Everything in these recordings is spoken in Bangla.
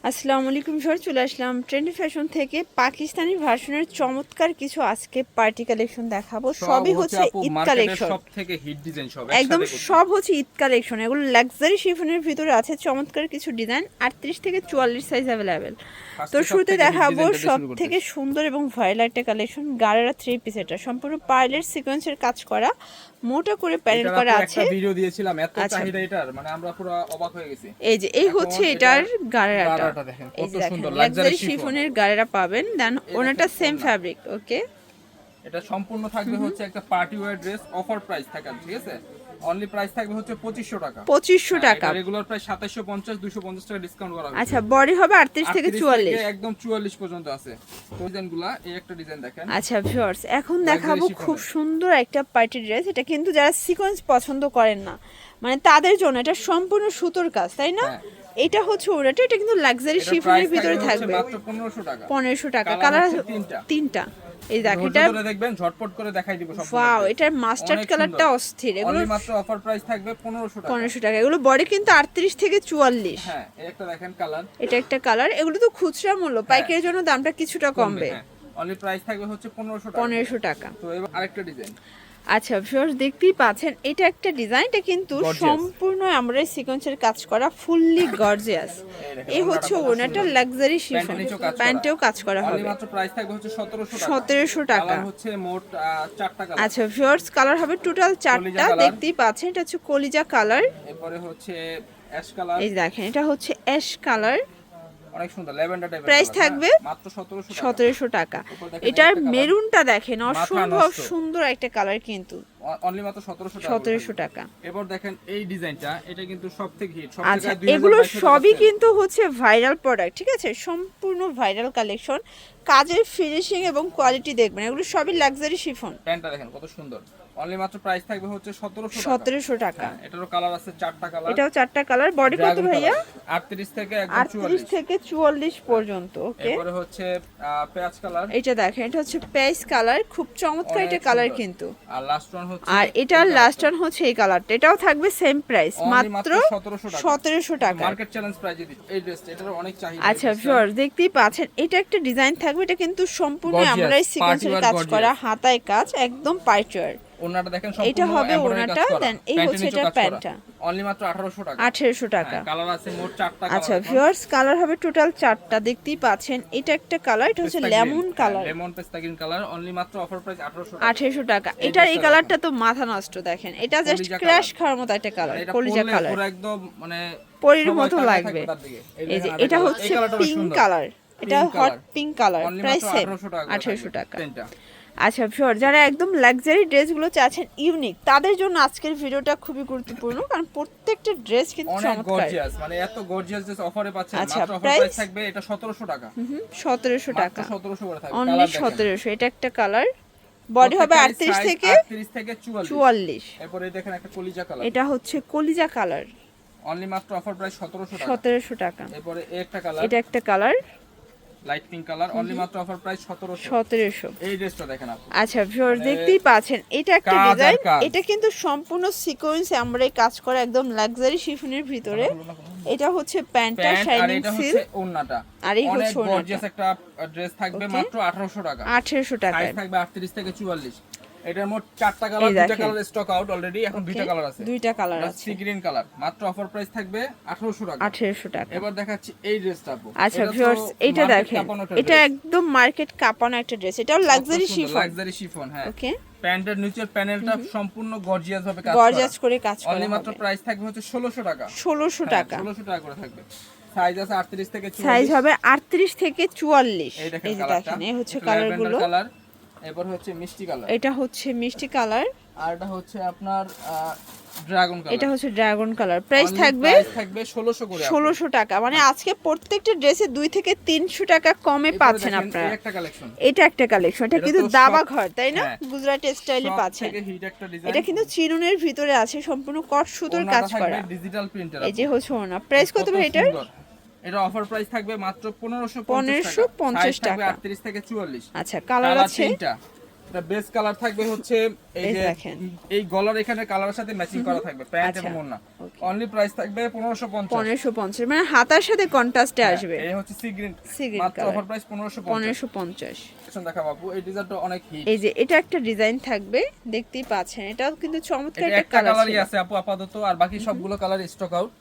আসসালামু আলাইকুম স্যার, চলে আসলাম ট্রেন্ডি ফ্যাশন থেকে পাকিস্তানি ভার্সনের চমৎকার কিছু আজকে পার্টি কালেকশন দেখাবো। সব সবই হচ্ছে হচ্ছে আপু ঈদ মার্কেটের কালেকশন, সবথেকে হিট ডিজাইন সব একদম একসাথে করছি। সব হচ্ছে ঈদ কালেকশন। এগুলো লাক্সারি শিফনের ভিতরে আছে চমৎকার কিছু ডিজাইন, 38 থেকে 44 সাইজ অ্যাভেলেবেল। তো ফার্স্টে শুরুতে সবথেকে হিট দেখাবো ডিজাইনটা দিয়ে সব শুরু থেকে করতেছি। সুন্দর এবং ভাইরাল একটা কালেকশন, গারারা 3 পিস। এটা সম্পূর্ণ পার্লের সিকোয়েন্সের কাজ করা, মোটা করে প্যানেল এটার করা আপু আছে। একটা ভিডিও দিয়েছিলাম, এত আচ্ছা, চাহিদা এটার, মানে আমরা পুরো অবাক হয়ে গেছি। এই এখন হচ্ছে এটার গারারাটা। গারাটা দেখেন এই কত যে দেখেন সুন্দর লাক্সারি লাক্সারি শিফন। শিফনের গারারা পাবেন, দেন এই ওনাটা দেখেন সেম ওড়না। ফ্যাব্রিক। ওকে, এটা সম্পূর্ণ থাকবে হচ্ছে একটা party wear dress, offer price থাকা, ঠিক আছে? অনলি প্রাইস থাকবে হচ্ছে 2500 টাকা। 2500 টাকা। এটা রেগুলার প্রাইস 2750, 250 টাকা ডিসকাউন্ট করা হয়েছে। আচ্ছা, বডি হবে 38 থেকে 38 44। থেকে একদম 44 পর্যন্ত আছে। তো ডিজাইনগুলা এই একটা ডিজাইন দেখেন। আচ্ছা ভিউয়ার্স, এখন Luxury দেখাবো chiffon খুব এর। সুন্দর একটা পার্টি ড্রেস। এটা কিন্তু যারা সিকোয়েন্স পছন্দ করেন না, মানে তাদের জন্য এটা সম্পূর্ণ সুতোর কাজ, তাই না? হ্যাঁ। এটা হচ্ছে ওড়াটা, এটা কিন্তু লাক্সারি এটার শিফনের প্রাইস ভিতরে হচ্ছে থাকবে মাত্র 1500 টাকা। 1500 টাকা। কালার কালার হচ্ছে তিনটা। তিনটা। এই দেখ, ধৈর্য এটা ধরে দেখবেন, ঝটপট করে দেখাই দিব সব। ওয়াও, এটার মাস্টার্ড কালারটা অস্থির। এগুলো অনলি মাত্র অফার প্রাইস থাকবে 1500 টাকা। 1500 টাকা। এগুলো বডি কিন্তু 38 থেকে 44। হ্যাঁ, এই একটা দেখেন কালার। এটা একটা কালার। এগুলো তো খুচরা মূল্য, পাইকারির জন্য দামটা কিছুটা কমবে। হ্যাঁ, অনলি প্রাইস থাকবে হচ্ছে 1500 টাকা। 1500 টাকা। তো এবার আরেকটা ডিজাইন। আচ্ছা ভিউয়ার্স, দেখতেই পাচ্ছেন এটা একটা ডিজাইন। এটা কিন্তু Gorgeous। সম্পূর্ণ আমরা সিকোয়েন্সের কাজ করা, ফুললি গর্জিয়াস। এই হচ্ছে ওনাটা লাক্সারি শিফন, প্যান্টেও কাজ করা অনলি হবে। মাত্র প্রাইস থাকবে হচ্ছে 1700 টাকা। 1700 টাকা। কালার হচ্ছে মোট 4টা কালার। আচ্ছা ভিউয়ার্স, কালার হবে টোটাল 4টা। colour। দেখতেই পাচ্ছেন এটা হচ্ছে কলিজা কালার। এরপরে হচ্ছে অ্যাশ কালার। এই দেখেন, এটা হচ্ছে অ্যাশ কালার। অনেক সুন্দর ল্যাভেন্ডার টাইপের। প্রাইস থাকবে মাত্র 1700 টাকা। 1700 টাকা। উপর দেখেন এটার একটা colour। মেরুনটা দেখেন, মাথা অসম্ভব নষ্ট। সুন্দর একটা কালার কিন্তু। অনলি মাত্র 1700 টাকা। 1700 টাকা। এবার দেখেন এই ডিজাইনটা, এটা কিন্তু সবথেকে হিট। সব আচ্ছা, জায়গায় এগুলো 2200 সবই টাকা কিন্তু হচ্ছে ভাইরাল প্রোডাক্ট, ঠিক আছে? সম্পূর্ণ ভাইরাল কালেকশন। কাজের ফিনিশিং এবং কোয়ালিটি দেখবেন, এগুলো সবই লাক্সারি শিফন। প্যান্টটা দেখেন কত সুন্দর। অনলি মাত্র প্রাইস থাকবে হচ্ছে 1700 টাকা। 1700 টাকা। হ্যাঁ, এটারও কালার আছে 4টা কালার। এটাও 4টা কালার। বডি কত ভাইয়া? 38 থেকে একদম 38 44। থেকে 44 পর্যন্ত। ওকে, এরপরে হচ্ছে পেঁয়াজ কালার। এটা দেখেন, এটা হচ্ছে পেস কালার, খুব চমৎকার এটা কালার কিন্তু। আর লাস্ট ওয়ান হচ্ছে, আর এটার লাস্ট ওয়ান হচ্ছে এই কালারটা। এটাও থাকবে সেম প্রাইস, মাত্র 1700 টাকা। মার্কেট চ্যালেঞ্জ প্রাইজে দিচ্ছি এই ড্রেসটা। এটার অনেক চাহিদা। আচ্ছা ভিউয়ার্স, দেখতেই পাচ্ছেন এটা একটা ডিজাইন থাকবে। এটা কিন্তু সম্পূর্ণ Gorgeous, আমরা সিকোয়েন্সের party wear কাজ gorgeous। করা, হাতায় কাজ, একদম পাইচার। ওনাটা দেখেন এটা সম্পূর্ণ হবে এমব্রয়ডারি ওনাটা, কাজ করা। দেন এই প্যান্টের হচ্ছে নিচেও এটা কাজ করা। প্যান্টটা। অনলি মাত্র 1800 টাকা। 1800 টাকা। কালার আছে মোট 4টা কালার। আচ্ছা ভিউয়ার্স, কালার হবে টোটাল 4টা। দেখতেই পাচ্ছেন এটা একটা কালার, এটা হচ্ছে লেমন কালার। লেমন পেস্তা গ্রিন কালার। অনলি মাত্র অফার প্রাইস 1800 টাকা। 1800 টাকা। এটার এই কালারটা তো মাথা নষ্ট। দেখেন, এটা জাস্ট কলিজা ক্র্যাশ colour। খাওয়ার মতো একটা কালার, এটা কলিজা পরলে কালার, পুরো একদম মানে পরীর সবাই মতো তাকায় লাগবে। থাকবে তার দিকে। এই যে দেখেন এটা আরেকটা। হচ্ছে এই কালারটা বেশ পিঙ্ক সুন্দর। কালার, এটা Pink hot color। Pink colour. Only price মাত্র সেম, 1800 টাকা করে 1800 থাকবে টাকা। তিনটা। আচ্ছা ভিউয়ার, যারা একদম লাক্সারি ড্রেসগুলো চাচ্ছেন ইউনিক, তাদের জন্য আজকের ভিডিওটা খুবই গুরুত্বপূর্ণ, কারণ প্রত্যেকটা ড্রেস কিন্তু অনেক চমৎকার। গর্জিয়াস, মানে এত গর্জিয়াস ড্রেস অফারে পাচ্ছেন। আচ্ছা, মাত্র অফার price? প্রাইস থাকবে এটা 1700 টাকা। 1700 মাত্র টাকা। 1700 করে থাকবে। অনলি কালার দেখেন। 1700। এটা একটা কালার। বডি হবে 38 থেকে 38 থেকে 44। 44। এরপরে দেখেন একটা কলিজা কালার। এটা হচ্ছে কলিজা কালার। অনলি মাত্র অফার প্রাইস 1700 টাকা। 1700 টাকা। এরপরে এই একটা কালার, এটা একটা colour, light pink colour. Only মাত্র অফার প্রাইস 1700। 1700। এই ড্রেসটা দেখেন আপনি। আচ্ছা ভিউয়ার, দেখতেই পাচ্ছেন এটা একটা কাজ আর ডিজাইন। কাজ। এটা কিন্তু সম্পূর্ণ সিকোয়েন্স আমরা কাজ করা, একদম লাক্সারি শিফনের ভিতরে। এটা হচ্ছে প্যান্টটা, প্যান্ট আর শাইনিং এটা সিল্ক। হচ্ছে ওড়নাটা। আর এই অনেক হচ্ছে ওড়নাটা। গর্জিয়াস একটা ড্রেস থাকবে। Okay। মাত্র 1800 টাকা। 1800 টাকায়। সাইজ থাকবে 38 থেকে 44। এটার মোট 4টা কালার, এই 2টা দেখেন। কালার স্টক আউট অলরেডি, এখন 2টা কালার আছে। 2টা কালার আছে। Sea green colour. মাত্র অফার প্রাইস থাকবে 1800 টাকা। 1800 টাকা। এবার দেখাচ্ছি এই ড্রেসটা আপু। আচ্ছা ভিউয়ার্স, এটা দেখেন, এটা একদম মার্কেট কাঁপানো একটা ড্রেস। এটাও লাক্সারি শিফন। লাক্সারি শিফন, হ্যাঁ। ওকে, প্যান্টের নিচের প্যানেলটা সম্পূর্ণ গর্জিয়াস ভাবে কাজ করা। গর্জিয়াস করে কাজ করা। অনলি মাত্র প্রাইস থাকবে হচ্ছে 1600 টাকা। 1600 টাকা। 1600 টাকা করে থাকবে। সাইজ আছে 38 থেকে 44। সাইজ হবে 38 থেকে 44। এই দেখেন এই যে কালারটা। দেখেন, এই হচ্ছে কালারগুলো। কালার। এরপর হচ্ছে মিষ্টি কালার। এটা হচ্ছে মিষ্টি কালার। আর এটা হচ্ছে আপনার ড্রাগন কালার। এটা হচ্ছে ড্রাগন কালার। প্রাইস থাকবে 1600 করে। 1600 টাকা। মানে আজকে প্রত্যেকটা ড্রেসে 2 থেকে 300 টাকা কমে পাচ্ছেন আপনারা। এটা একটা কালেকশন। এটা একটা কালেকশন। এটা কিন্তু তো দাবা সব- ঘর, তাই না? হ্যাঁ। গুজরাটি স্টাইলে পাচ্ছেন। থেকে হিট একটা ডিজাইন। এটা কিন্তু চিরুনের ভিতরে আছে, সম্পূর্ণ কট সুতোর কাজ করা। Digital printer. এই যে হচ্ছে ওনা। প্রাইস কত ভাই এটার? এটা অফার প্রাইস থাকবে মাত্র 1550 টাকা। 1550 সাইজ থাকবে টাকা। 38 থেকে 44। আচ্ছা, কালার আছে তিনটা। এটা বেস কালার থাকবে হচ্ছে এই এই যে দেখেন। এই গলার এখানে কালারের সাথে ম্যাচিং করা থাকবে প্যান্ট আচ্ছা, এবং ওড়না। okay। অনলি প্রাইস থাকবে 1550। 1550 মানে হাতার সাথে কন্ট্রাস্টে আসবে। এই হচ্ছে সি গ্রিন, Sea green মাত্র color। Offer price 1550। 1550। এখন দেখা বাবু এই ডিজাইনটা অনেক হিট। এই যে এটা একটা ডিজাইন থাকবে, দেখতেই পাচ্ছেন, এটাও কিন্তু চমৎকার এটা একটা একটা কালার কালারই ছিল। আছে আপু আপাতত, আর বাকি সবগুলো কালার স্টক আউট।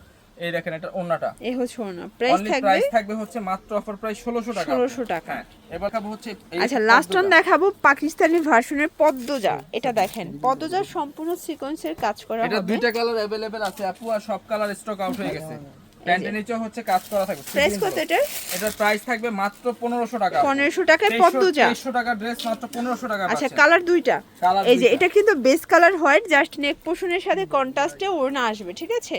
এই দেখেন এটা ওড়নাটা, এই হচ্ছে ওনা, প্রাইস অনলি থাকবে প্রাইস থাকবে হচ্ছে মাত্র অফার প্রাইস 1600 টাকা। 1600 টাকা। হ্যাঁ, এবার খাবো হচ্ছে এই আচ্ছা, লাস্ট ওয়ান পদ্মটা। দেখাবো পাকিস্তানি ভার্সনের পদ্মজা। এটা দেখেন, পদ্মজার সম্পূর্ণ সিকোয়েন্সের কাজ করা এটা হবে। দুইটা কালার अवेलेबल আছে আপু, আর সব কালার স্টক আউট হয়ে গেছে। প্যান্টের নিচে হচ্ছে কাজ করা থাকবে। প্রাইস কত এটা? এটার প্রাইস থাকবে মাত্র 1500 টাকা। 1500 টাকায় পদ্মজা। 2300 টাকা ড্রেস মাত্র 1500 টাকা আচ্ছা, পাচ্ছেন। কালার দুইটা। কালার এই যে দুইটা। এটা কিন্তু বেস কালার হোয়াইট, জাস্ট নেক পোর্শনের সাথে কন্ট্রাস্টে ওড়না আসবে, ঠিক আছে?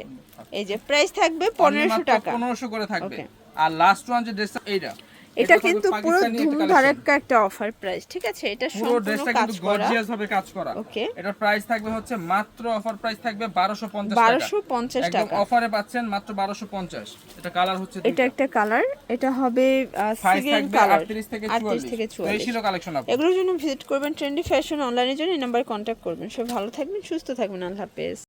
এই যে প্রাইস থাকবে Only 1500 মাত্র টাকা। 1500 করে থাকবে। Okay। আর লাস্ট ওয়ান যে ড্রেসটা এইটা, এটা থাকবে কিন্তু পুরো পাকিস্তানি একটা collection। ধুমধারাক্কা একটা অফার প্রাইস, ঠিক আছে? এটা পুরো সম্পূর্ণ ড্রেসটা কাজ কিন্তু করা। গর্জিয়াস ভাবে কাজ করা। ওকে। এটার প্রাইস থাকবে হচ্ছে মাত্র অফার প্রাইস থাকবে 1250 টাকা। 1250 একদম টাকা। অফারে পাচ্ছেন মাত্র 1250। এটা কালার হচ্ছে এটা একটা কালার, এটা হবে সাইজ সিগিন থাকবে কালার 38 থেকে 38 থেকে 44। তো এই 44। ছিল কালেকশন আপু। এগুলোর জন্য ভিজিট করবেন ট্রেন্ডি ফ্যাশন অনলাইনের জন্য, এই নাম্বারে কন্ট্যাক্ট করবেন। সব ভালো থাকবেন, সুস্থ থাকবেন, আল্লাহ হাফেজ।